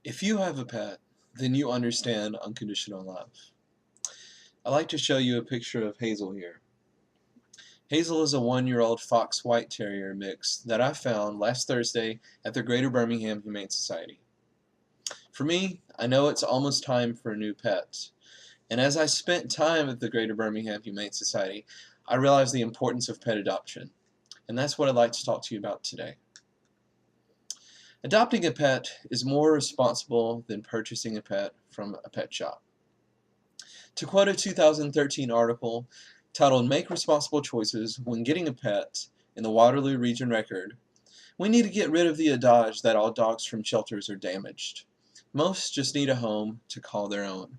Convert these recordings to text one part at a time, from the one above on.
If you have a pet, then you understand unconditional love. I'd like to show you a picture of Hazel here. Hazel is a 1-year-old Fox White Terrier mix that I found last Thursday at the Greater Birmingham Humane Society. For me, I know it's almost time for a new pet, and as I spent time at the Greater Birmingham Humane Society, I realized the importance of pet adoption, and that's what I'd like to talk to you about today. Adopting a pet is more responsible than purchasing a pet from a pet shop. To quote a 2013 article titled "Make Responsible Choices When Getting a Pet" in the Waterloo Region Record, we need to get rid of the adage that all dogs from shelters are damaged. Most just need a home to call their own.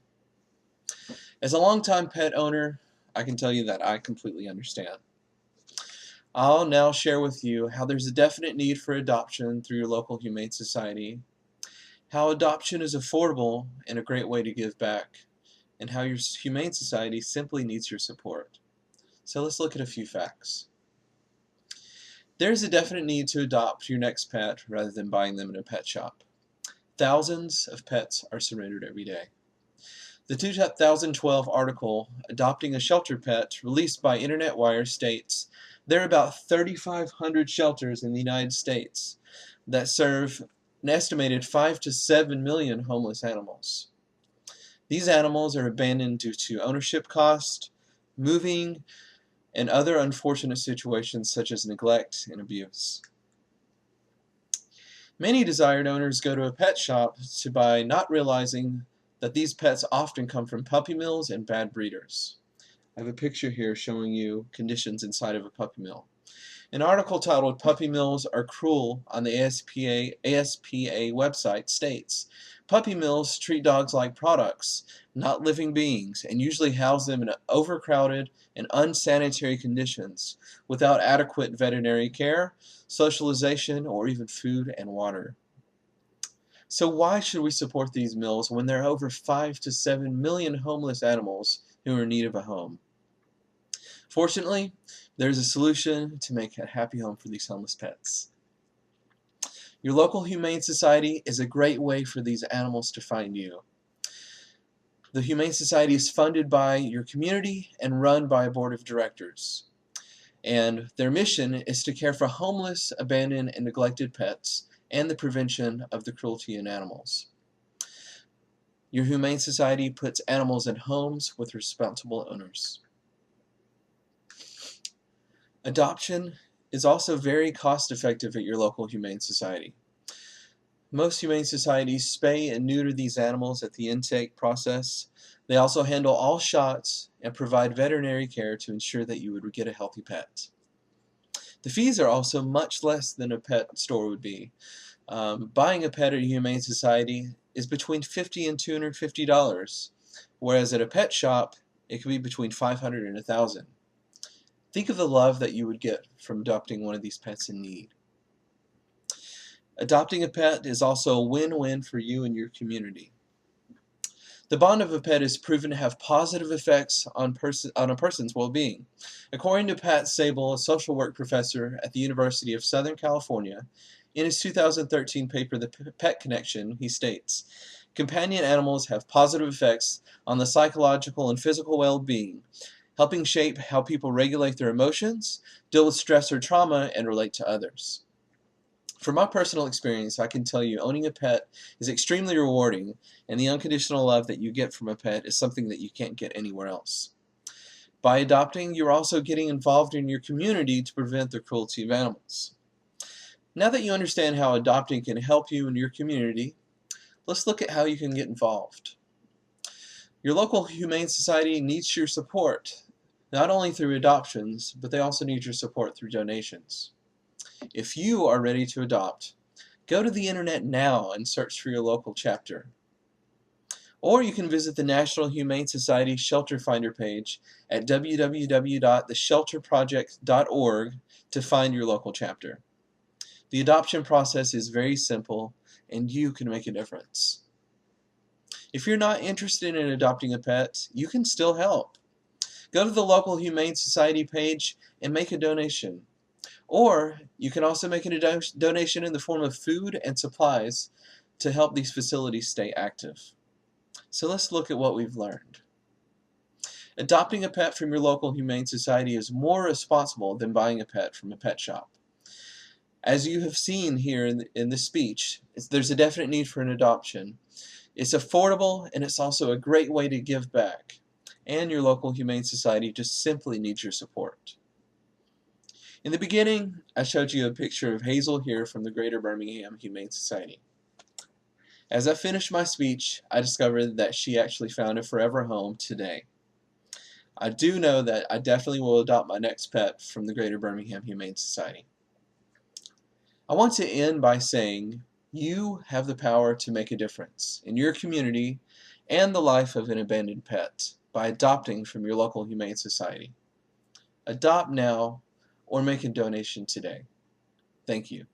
As a longtime pet owner, I can tell you that I completely understand. I'll now share with you how there's a definite need for adoption through your local humane society, how adoption is affordable and a great way to give back, and how your humane society simply needs your support. So let's look at a few facts. There's a definite need to adopt your next pet rather than buying them in a pet shop. Thousands of pets are surrendered every day. The 2012 article, Adopting a Shelter Pet, released by Internet Wire, states there are about 3,500 shelters in the United States that serve an estimated 5 to 7 million homeless animals. These animals are abandoned due to ownership cost, moving, and other unfortunate situations such as neglect and abuse. Many desired owners go to a pet shop to buy, not realizing that these pets often come from puppy mills and bad breeders. I have a picture here showing you conditions inside of a puppy mill. An article titled "Puppy Mills Are Cruel" on the ASPA website states, puppy mills treat dogs like products, not living beings, and usually house them in overcrowded and unsanitary conditions without adequate veterinary care, socialization, or even food and water. So why should we support these mills when there are over 5 to 7 million homeless animals who are in need of a home? Fortunately, there's a solution to make a happy home for these homeless pets. Your local humane society is a great way for these animals to find you. The Humane Society is funded by your community and run by a board of directors. And their mission is to care for homeless, abandoned, and neglected pets and the prevention of the cruelty in animals. Your Humane Society puts animals in homes with responsible owners. Adoption is also very cost-effective at your local Humane Society. Most Humane Societies spay and neuter these animals at the intake process. They also handle all shots and provide veterinary care to ensure that you would get a healthy pet. The fees are also much less than a pet store would be. Buying a pet at a Humane Society is between $50 and $250, whereas at a pet shop, it could be between $500 and $1,000. Think of the love that you would get from adopting one of these pets in need. Adopting a pet is also a win-win for you and your community. The bond of a pet is proven to have positive effects on a person's well-being. According to Pat Sable, a social work professor at the University of Southern California, in his 2013 paper, The Pet Connection, he states, companion animals have positive effects on the psychological and physical well-being, helping shape how people regulate their emotions, deal with stress or trauma, and relate to others. From my personal experience, I can tell you owning a pet is extremely rewarding, and the unconditional love that you get from a pet is something that you can't get anywhere else. By adopting, you're also getting involved in your community to prevent the cruelty of animals. Now that you understand how adopting can help you and your community, let's look at how you can get involved. Your local Humane Society needs your support, not only through adoptions, but they also need your support through donations. If you are ready to adopt, go to the internet now and search for your local chapter. Or you can visit the National Humane Society Shelter Finder page at www.theshelterproject.org to find your local chapter. The adoption process is very simple, and you can make a difference. If you're not interested in adopting a pet, you can still help. Go to the local Humane Society page and make a donation. Or you can also make a donation in the form of food and supplies to help these facilities stay active. So let's look at what we've learned. Adopting a pet from your local Humane Society is more responsible than buying a pet from a pet shop. As you have seen here in the speech, there's a definite need for an adoption. It's affordable, and it's also a great way to give back. And your local Humane Society just simply needs your support. In the beginning, I showed you a picture of Hazel here from the Greater Birmingham Humane Society. As I finished my speech, I discovered that she actually found a forever home today. I do know that I definitely will adopt my next pet from the Greater Birmingham Humane Society. I want to end by saying you have the power to make a difference in your community and the life of an abandoned pet by adopting from your local Humane Society. Adopt now or make a donation today. Thank you.